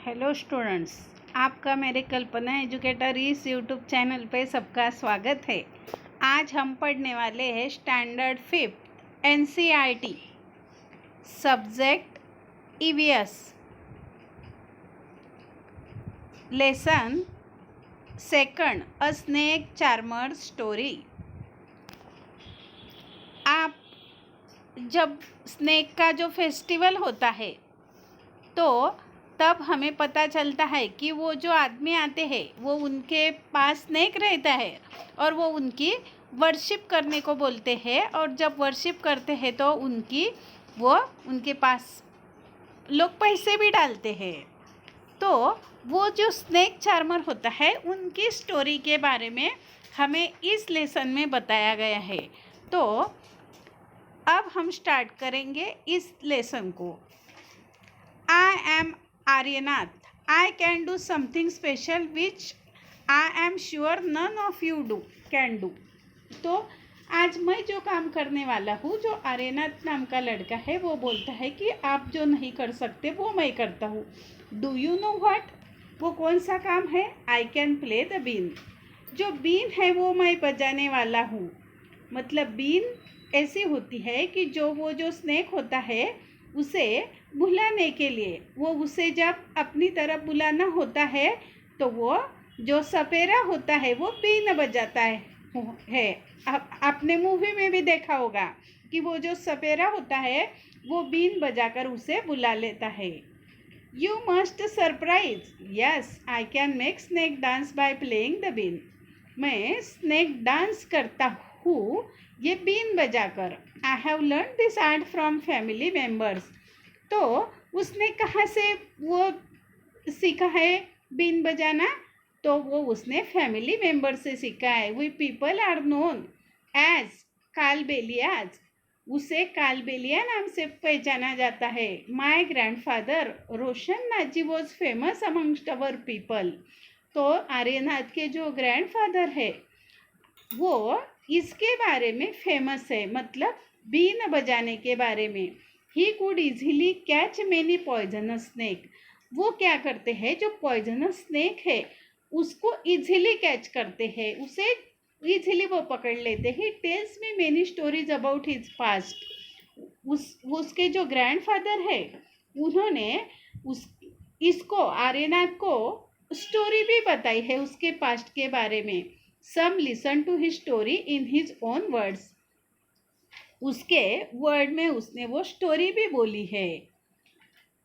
Hello students, आपका मेरे कल्पना educator इस यूट्यूब चैनल पे सबका स्वागत है। आज हम पढ़ने वाले हैं standard 5 NCERT subject EVS lesson second अ स्नेक चार्मर स्टोरी। आप जब स्नेक का जो फेस्टिवल होता है तो तब हमें पता चलता है कि वो जो आदमी आते हैं वो उनके पास स्नेक रहता है और वो उनकी वर्शिप करने को बोलते हैं, और जब वर्शिप करते हैं तो उनके पास लोग पैसे भी डालते हैं। तो वो जो स्नेक चार्मर होता है उनकी स्टोरी के बारे में हमें इस लेसन में बताया गया है। तो अब हम स्टार्ट करेंगे इस लेसन को। I am Aryanath. I can do something special which I am sure none of you can do. तो आज मैं जो काम करने वाला हूँ, जो आर्यनाथ नाम का लड़का है, वो बोलता है कि आप जो नहीं कर सकते वो मैं करता हूँ। Do you know what? वो कौन सा काम है? I can play the been. जो बीन है वो मैं बजाने वाला हूँ। मतलब बीन ऐसी होती है कि वो जो स्नेक होता है उसे बुलाने के लिए, वो उसे जब अपनी तरफ बुलाना होता है तो वो जो सपेरा होता है वो बीन बजाता है। आपने मूवी में भी देखा होगा कि वो जो सपेरा होता है वो बीन बजाकर उसे बुला लेता है। You must surprise. Yes, I can make snake dance by playing the been. मैं स्नेक डांस करता हूँ ये बीन बजाकर। I have learn this art from family members. तो उसने कहाँ से वो सीखा है बीन बजाना? तो वो उसने फैमिली मेम्बर से सीखा है। We people are known as Kalbelias. उसे कालबेलिया नाम से पहचाना जाता है। My grandfather Roshan Naji was famous amongst our people. तो आर्यनाथ के जो ग्रैंडफादर है वो इसके बारे में फेमस है, मतलब बीन बजाने के बारे में। He could easily catch many poisonous snake. वो क्या करते हैं, जो पॉइजनस स्नेक है उसको इजीली कैच करते हैं, उसे इजीली वो पकड़ लेते हैं। Tells me many stories about his past. उसके जो ग्रैंडफादर है उन्होंने इसको आर्यनाथ को स्टोरी भी बताई है उसके पास्ट के बारे में। Some listen to his story in his own words. उसके वर्ड में उसने वो स्टोरी भी बोली है।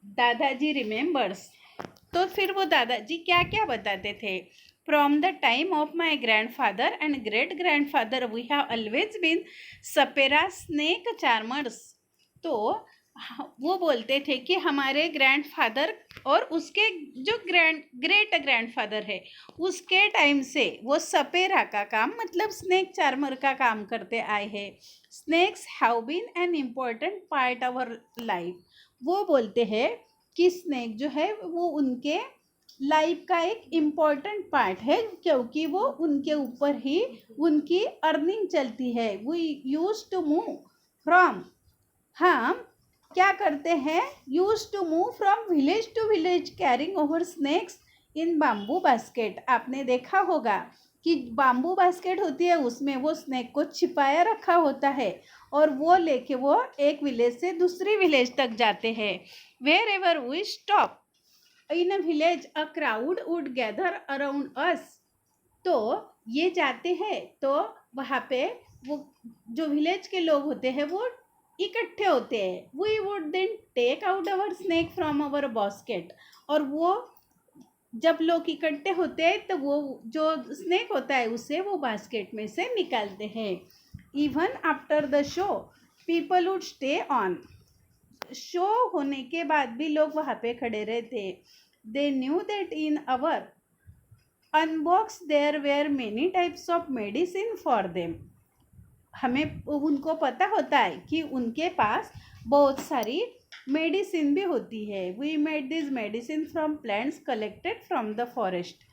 दादाजी रिमेम्बर्स। तो फिर वो दादाजी क्या क्या बताते थे? From the time of my grandfather and great grandfather we have always been sapera snake charmers. तो वो बोलते थे कि हमारे ग्रैंडफादर और उसके जो ग्रेट ग्रैंडफादर है उसके टाइम से वो सपेरा का काम, मतलब स्नेक चार्मर का काम करते आए हैं। Snakes have been an important part our life. वो बोलते हैं कि स्नेक जो है वो उनके लाइफ का एक इम्पॉर्टेंट पार्ट है, क्योंकि वो उनके ऊपर ही उनकी अर्निंग चलती है। We use to move from, हम क्या करते हैं, use to move from village to village carrying over snakes in bamboo basket. आपने देखा होगा कि बाम्बू बास्केट होती है, उसमें वो स्नेक को छिपाया रखा होता है और वो लेके वो एक विलेज से दूसरी विलेज तक जाते हैं। Wherever we stop in a village a crowd would gather around us. तो ये जाते हैं तो वहाँ पे वो जो विलेज के लोग होते हैं वो इकट्ठे होते हैं। We would then take out our snake from our basket. और वो जब लोग इकट्ठे होते हैं तो वो जो स्नेक होता है उसे वो बास्केट में से निकालते हैं। Even after the show people would stay on. Show होने के बाद भी लोग वहाँ पे खड़े रहते। They knew that in our unbox there were many types of medicine for them. हमें उनको पता होता है कि उनके पास बहुत सारी मेडिसिन भी होती है। We made this medicine from plants collected from the forest.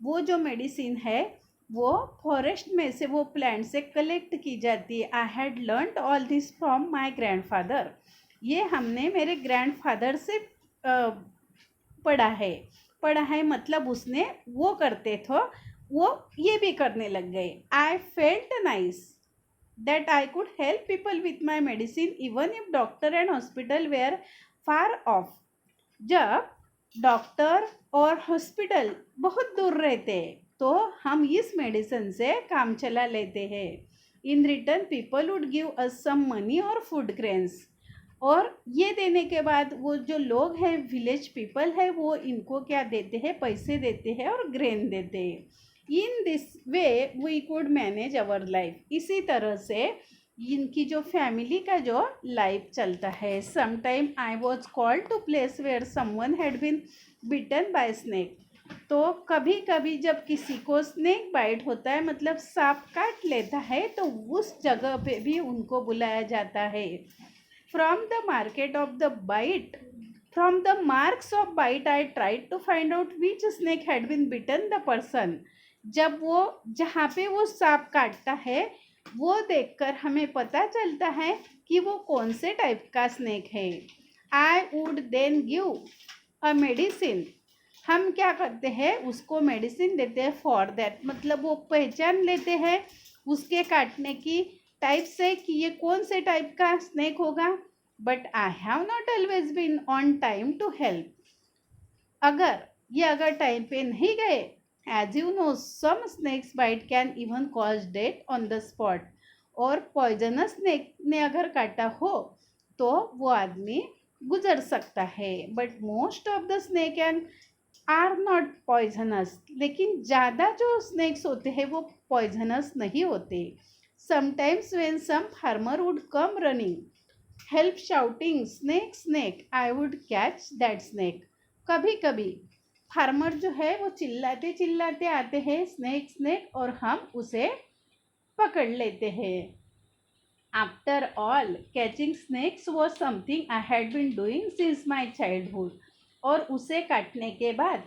वो जो मेडिसिन है वो फॉरेस्ट में से, वो प्लांट से कलेक्ट की जाती है। I had learned all this from my grandfather. ये हमने मेरे ग्रैंडफादर से पढ़ा है। पड़ा है, मतलब उसने वो करते थे, वो ये भी करने लग गए. I felt nice that I could help people with my medicine even if doctor and hospital were far off. जब डॉक्टर और हॉस्पिटल बहुत दूर रहते हैं तो हम इस मेडिसिन से काम चला लेते हैं. In return people would give us some money और फूड ग्रेन्स. और ये देने के बाद वो जो लोग हैं, विलेज पीपल है, वो इनको क्या देते हैं, पैसे देते हैं और ग्रेन देते हैं. In this way we could manage our life. इसी तरह से इनकी जो फैमिली का जो लाइफ चलता है. Sometime I was called to place where someone had been bitten by snake. तो कभी कभी जब किसी को स्नेक बाइट होता है, मतलब सांप काट लेता है, तो उस जगह पे भी उनको बुलाया जाता है. From the market of the bite, from the marks of bite I tried to find out which snake had been bitten the person. जब वो जहाँ पे वो सांप काटता है वो देखकर हमें पता चलता है कि वो कौन से टाइप का स्नेक है. I would then give a medicine. हम क्या करते हैं, उसको मेडिसिन देते हैं. फॉर दैट, मतलब वो पहचान लेते हैं उसके काटने की टाइप से कि ये कौन से टाइप का स्नेक होगा. But I have not always been on time to help. अगर टाइम पे नहीं गए, as you know some snakes bite can even cause death on the spot. और पॉइजनस स्नेक ने अगर काटा हो तो वो आदमी गुजर सकता है. But most of the snake and are not poisonous. लेकिन ज़्यादा जो स्नेक्स होते हैं वो पॉइजनस नहीं होते. Sometimes when some farmer would come running help shouting snake snake, I would catch that snake. कभी कभी फार्मर जो है वो चिल्लाते चिल्लाते आते हैं स्नेक स्नेक, और हम उसे पकड़ लेते हैं. After all catching snakes was something I had been doing since my childhood. और उसे काटने के बाद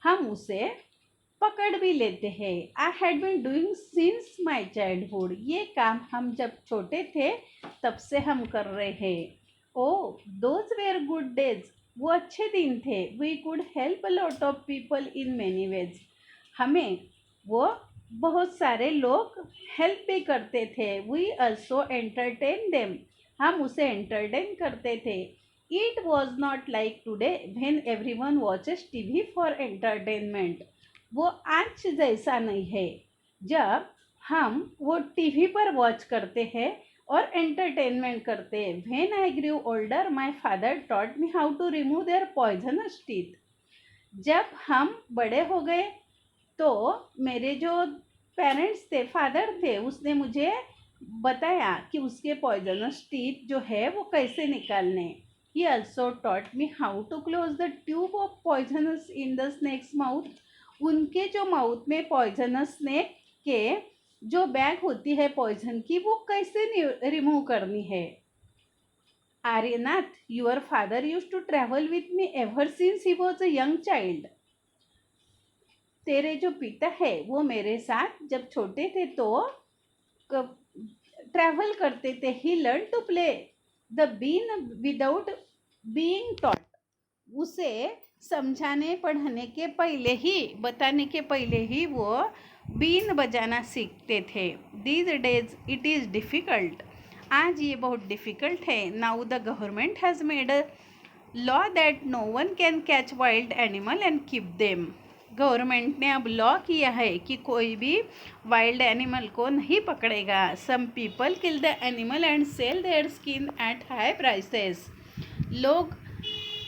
हम उसे पकड़ भी लेते हैं. I had been doing since my childhood. ये काम हम जब छोटे थे तब से हम कर रहे हैं. Oh those were good days. वो अच्छे दिन थे. We could help a lot of people in many ways. हमें वो बहुत सारे लोग हेल्प भी करते थे. We also entertain them. हम उसे एंटरटेन करते थे. It was not like today when everyone watches TV for entertainment. वो आज जैसा नहीं है जब हम वो टीवी पर वॉच करते हैं और एंटरटेनमेंट करते हैं. When I grew older my father taught me how to remove their poisonous teeth. जब हम बड़े हो गए तो मेरे जो पेरेंट्स थे, फादर थे, उसने मुझे बताया कि उसके पॉइजनस टीथ जो है वो कैसे निकालने. He also taught me how to close the tube of poisonous in the snake's mouth. उनके जो माउथ में पॉइजनस स्नेक के जो बैग होती है पॉइजन की, वो कैसे रिमूव करनी है. Aryanath, your father use to travel with me ever since he was a young child. तेरे जो पिता है वो मेरे साथ जब छोटे थे तो ट्रैवल करते थे. He learn to play the been without being taught. उसे समझाने पढ़ाने के पहले ही, बताने के पहले ही वो बीन बजाना सीखते थे. These days it is difficult. आज ये बहुत डिफ़िकल्ट है. Now the government has made a law that no one can catch wild animal and keep them. Government ने अब लॉ किया है कि कोई भी वाइल्ड एनिमल को नहीं पकड़ेगा. Some people kill the animal and sell their skin at high prices. लोग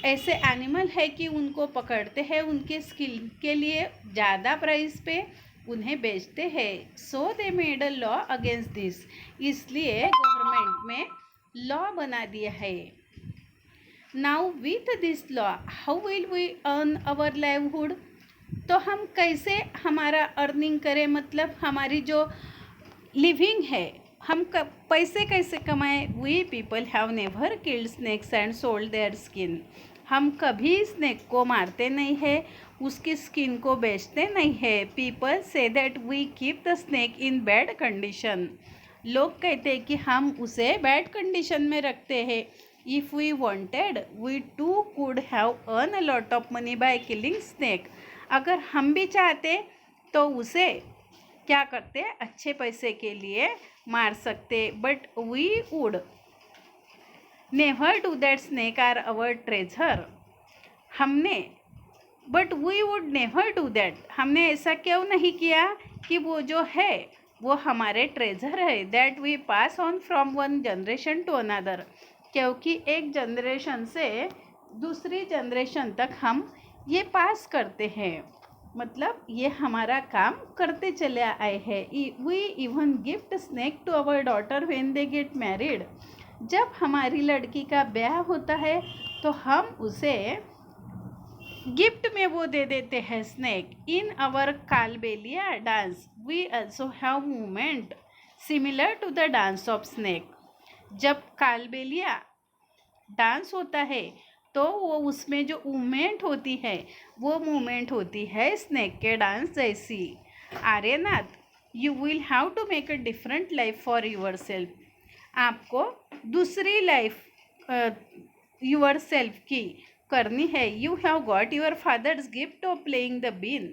ऐसे एनिमल है कि उनको पकड़ते हैं, उनके स्किन के लिए ज़्यादा प्राइस पे उन्हें बेचते हैं. So they made a law against this. इसलिए गवर्नमेंट में लॉ बना दिया है. Now with this law how will we earn our livelihood. तो हम कैसे हमारा अर्निंग करें, मतलब हमारी जो लिविंग है, हम पैसे कैसे कमाएं. We people have never killed snakes and sold their skin. हम कभी स्नेक को मारते नहीं है, उसकी स्किन को बेचते नहीं है. People say that we keep the snake in bad condition. लोग कहते हैं कि हम उसे बैड कंडीशन में रखते हैं. If we wanted, we too could have earned a lot of money by killing snake. अगर हम भी चाहते तो उसे क्या करते, अच्छे पैसे के लिए मार सकते. But we would never do that. Snake are our treasure. हमने but we would never do that, हमने ऐसा क्यों नहीं किया कि वो जो है वो हमारे ट्रेजर है. That we pass on from one generation to another, क्योंकि एक जनरेशन से दूसरी जनरेशन तक हम ये पास करते हैं, मतलब ये हमारा काम करते चले आए हैं. We even gift snake to our daughter when they get married. जब हमारी लड़की का ब्याह होता है तो हम उसे गिफ्ट में वो दे देते हैं snake. In our Kalbelia dance we also have movement similar to the dance of snake. जब कालबेलिया डांस होता है तो वो उसमें जो मूवमेंट होती है वो मूवमेंट होती है स्नेक के डांस जैसी. Aryanath, you will have to make a different life for yourself. आपको दूसरी लाइफ यूर सेल्फ की करनी है. You have got your father's gift of playing the been.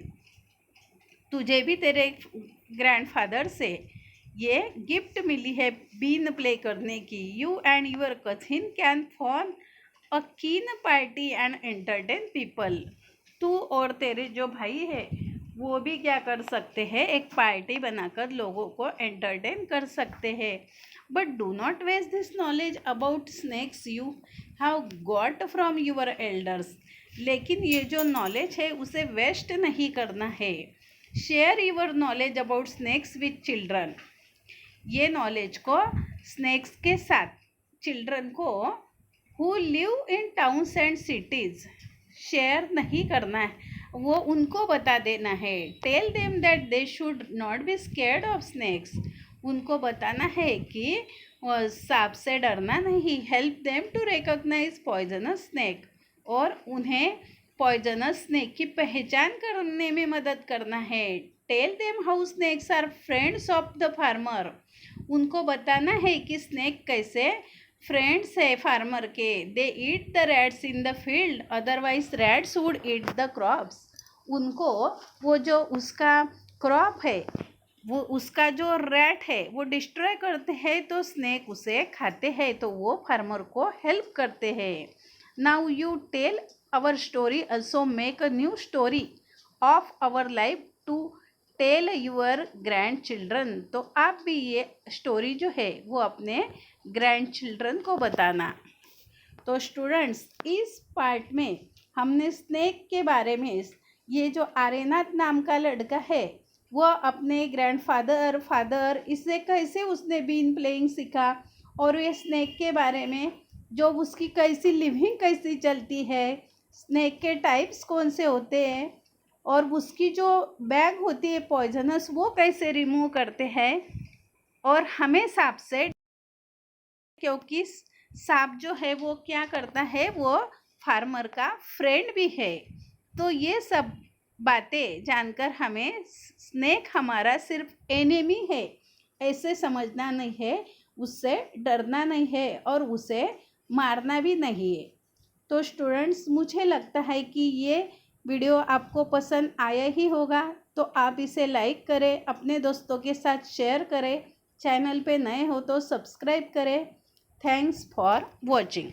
तुझे भी तेरे ग्रैंडफादर से ये गिफ्ट मिली है बीन प्ले करने की. You and your cousin can form a keen party and entertain people. तू और तेरे जो भाई है वो भी क्या कर सकते हैं, एक पार्टी बनाकर लोगों को एंटरटेन कर सकते हैं. But do not waste this knowledge about snakes you have got from your elders. लेकिन ये जो नॉलेज है उसे वेस्ट नहीं करना है. Share your knowledge about snakes with children. ये नॉलेज को स्नेक्स के साथ चिल्ड्रन को who live in towns and cities share नहीं करना है, वो उनको बता देना है. Tell them that they should not be scared of snakes. उनको बताना है कि सांप से डरना नहीं. Help them to recognise poisonous snake. और उन्हें पॉइजनस स्नेक की पहचान करने में मदद करना है. Tell them how snakes are friends of the farmer. उनको बताना है कि स्नेक कैसे फ्रेंड्स है फार्मर के. They eat the rats in the field otherwise rats would eat the crops. उनको वो जो उसका क्रॉप है वो उसका जो रैट है वो डिस्ट्रॉय करते हैं तो स्नेक उसे खाते हैं, तो वो फार्मर को हेल्प करते हैं. Now you tell our story also make a new story of our life to tell your grandchildren. तो आप भी ये स्टोरी जो है वो अपने ग्रैंड चिल्ड्रन को बताना. तो स्टूडेंट्स, इस पार्ट में हमने स्नेक के बारे में, ये जो आर्यनाथ नाम का लड़का है वो अपने ग्रैंडफादर फादर इससे कैसे उसने बीन प्लेइंग सीखा, और ये स्नेक के बारे में जो उसकी कैसी लिविंग कैसी चलती है, स्नेक के टाइप्स कौन से होते हैं, और उसकी जो बैग होती है पॉइजनस वो कैसे रिमूव करते हैं. और हमें सांप से, क्योंकि सांप जो है वो क्या करता है, वो फार्मर का फ्रेंड भी है. तो ये सब बातें जानकर हमें स्नेक हमारा सिर्फ एनिमी है ऐसे समझना नहीं है, उससे डरना नहीं है और उसे मारना भी नहीं है. तो स्टूडेंट्स, मुझे लगता है कि ये वीडियो आपको पसंद आया ही होगा. तो आप इसे लाइक करें, अपने दोस्तों के साथ शेयर करें, चैनल पे नए हो तो सब्सक्राइब करें. Thanks for watching.